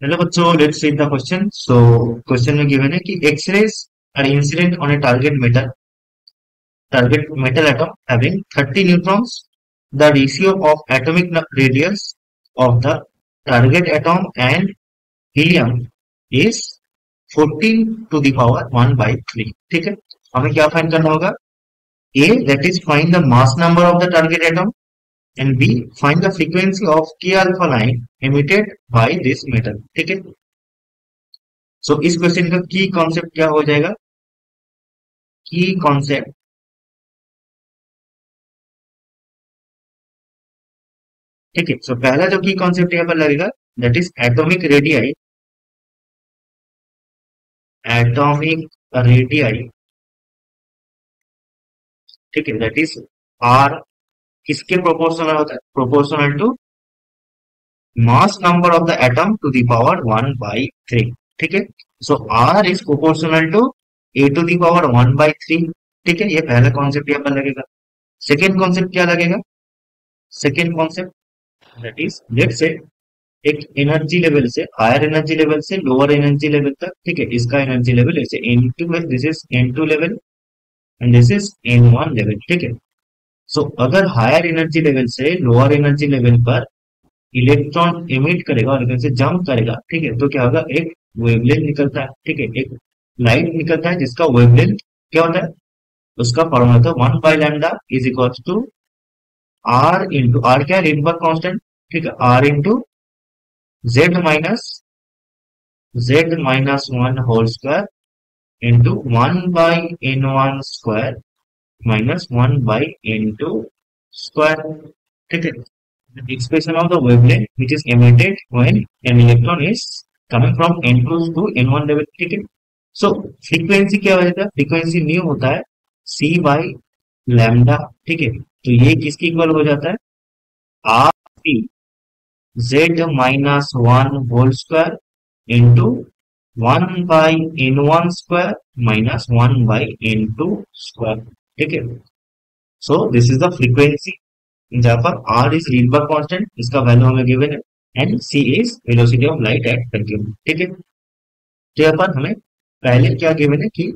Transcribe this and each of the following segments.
Hello बच्चों, let's read the question. So question में given है कि X-rays are incident on a target metal atom having 30 neutrons. The ratio of atomic radius of the target atom and helium is 14 to the power 1 by 3. ठीक है, हमें क्या find करना होगा? A, that is find the mass number of the target atom, and B, find the frequency of K alpha line emitted by this metal. ठीक है, सो इस question का की कॉन्सेप्ट क्या हो जाएगा? की कॉन्सेप्ट, ठीक है। सो पहला जो की कॉन्सेप्ट यहाँ पर लगेगा that is atomic radii. Atomic radii, ठीक है, दैट इज आर किसके प्रोपोर्शनल होता है? Proportional to mass number of the atom to the power 1 by 3। ठीक है, so R is proportional to A to the power 1 by 3। ठीक है, ये पहला कॉन्सेप्ट यहाँ पर लगेगा। सेकेंड कॉन्सेप्ट क्या लगेगा? Second concept that is let's say एक एनर्जी लेवल से हायर एनर्जी लेवल से लोअर एनर्जी लेवल तक, ठीक है, इसका एनर्जी लेवल ऐसे N2 है, this is N2 level and this is N1 level. ठीक है, सो अगर हायर एनर्जी लेवल से लोअर एनर्जी लेवल पर इलेक्ट्रॉन एमिट करेगा और इधर से जंप करेगा, ठीक है, तो क्या होगा? एक वेवलेंथ निकलता है, ठीक है, एक लाइट निकलता है जिसका वेवलेंथ क्या होता है? उसका फॉर्मूला था 1 by lambda is equal to R into R, क्या है? रिडबर्ग कांस्टेंट, ठीक है, R into z minus 1 whole square into 1 by n1 square minus 1 by n2 square. ठीक है, the expression of the wavelength which is emitted when an electron is coming from n2 to n1 level। ठीक है, सो frequency क्या हो जाता है? Frequency new होता है c बाई लैम्डा। ठीक है, तो ये किसकी इक्वल हो जाता है? R C z minus 1 whole square into 1 by n1 square minus 1 by n2 square. ठीक है, so this is the frequency जहां पर R इज रीडबर्ग कांस्टेंट, इसका वैल्यू हमें गिवन है, and C is velocity of light at vacuum. ठीक है, तो यहाँ पर हमें पहले क्या गिवन है कि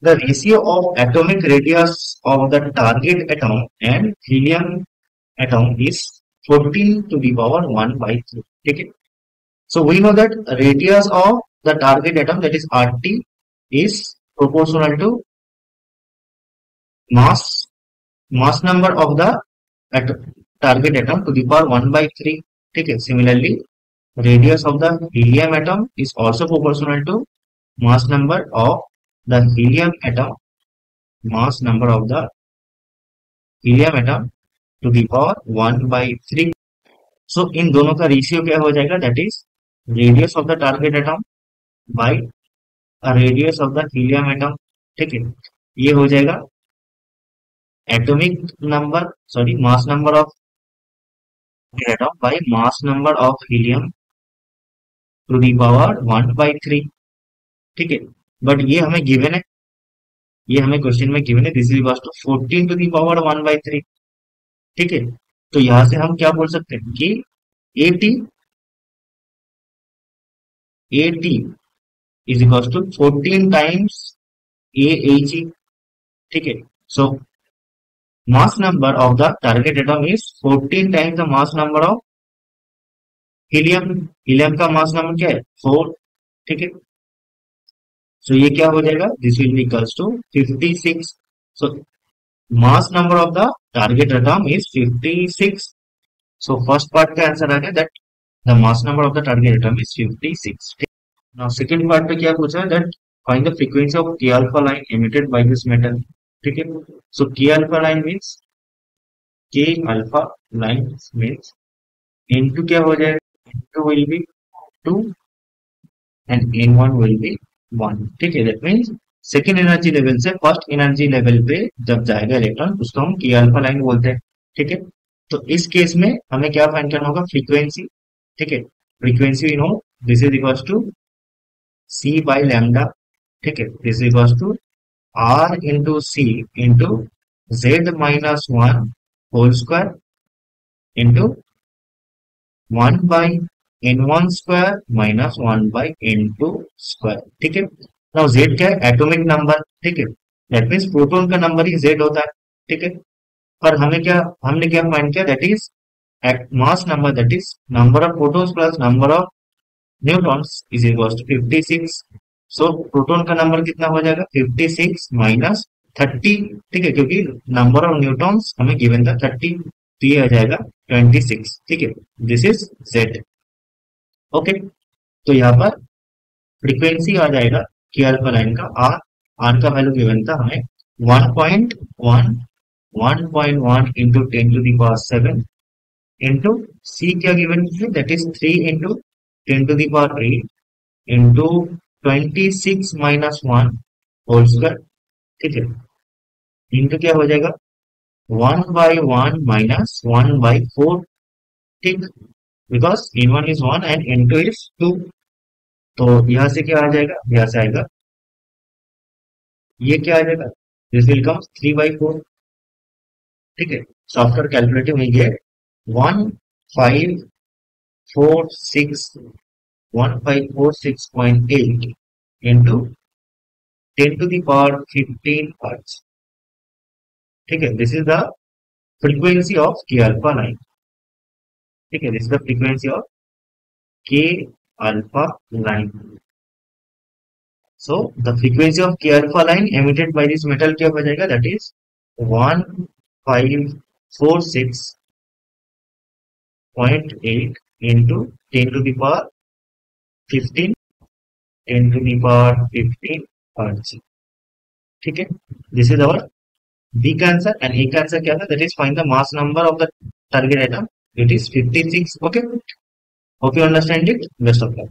the ratio of atomic radius of the target atom and helium atom is 14 to the power 1 by 3। ठीक है, so we know that radius of the target atom, that is RT, is proportional to mass number of the target atom to the power 1 by 3। ठीक है, similarly radius of the helium atom is also proportional to mass number of the helium atom, mass number of the helium atom to the power 1 by 3। सो इन दोनों का ratio क्या हो जाएगा? That is radius of the target atom by radius of the helium atom. ठीक है, ये हो जाएगा atomic number, sorry, mass number of atom by mass number of helium to the power 1 by 3। ठीक है, बट ये हमें गिवन है, ये हमें क्वेश्चन में गिवन है, this is equal to 14 to the power 1 by 3। ठीक है, तो यहां से हम क्या बोल सकते हैं कि AT is equals to 14 times AHE। ठीक है, so mass number of the target atom is 14 times the mass number of helium। helium का mass number क्या है? 4। ठीक है, so ये क्या हो जाएगा? this will be equals to 56। so mass number of the target atom is 56। so first part का आंसर आ गया that the mass number of the target atom is 56। Now second part पे क्या पूछा है? that find the frequency of K alpha line emitted by this metal। ठीक है, so K alpha line means K alpha line means into क्या हो जाएगा? into will be 2 and n1 will be 1। ठीक है, that means second energy level से first energy level पे जब जाएगा इलेक्ट्रॉन उसको हम K alpha लाइन बोलते हैं। ठीक है, तो इस केस में हमें क्या फाइंड करना होगा? फ्रीक्वेंसी। ठीक है, frequency we know this is equal to C by lambda। ठीक है, this is equal to R into C into Z minus 1 whole square into 1 by n1 square minus 1 by n2 square. ठीक है, now z क्या है? Atomic number. ठीक है, that means proton का number ही z होता है। ठीक है, पर हमने क्या फाइंड किया? That is mass number, that is number of protons plus number of neutrons is equal to 56। So proton का नंबर कितना हो जाएगा? 56 माइनस 30। ठीक है, क्योंकि नंबर ऑफ न्यूट्रॉन्स हमें गिवन था 30, तो ये आ जाएगा 26। ठीक है, दिस इज z। ओके, तो यहाँ पर फ्रीक्वेंसी आ जाएगा के अल्फा लाइन का आर। आर का वैल्यू गिवन था हमें 1.1 1.1 इंटू 10⁻7 इंटू सी क्या गिवन है? That is 3 into 10⁸ into 26 minus 1 whole square. ठीक है, इंटू क्या हो जाएगा? 1/1 माइनस 1/4। ठीक, because n1 is 1 and n2 is 2। तो यहां से क्या आ जाएगा? यहां से आएगा, ये क्या आ जाएगा? This will come 3/4। ठीक है, सॉफ्टवेयर कैलकुलेटिव में ये 1546 1546.8 इंटू 10⁻15 हर्ट्ज। ठीक है, this is the frequency of K alpha line. ठीक है, this is the frequency of K alpha line. So the frequency of K alpha line emitted by this metal क्या हो जाएगा? That is 1546.8 into 10⁻15 10⁻15 hertz। ठीक है, this is our B का answer. And A का answer क्या था? That is find the mass number of the target atom. It is 56. Okay, hope you understand it. Best of luck.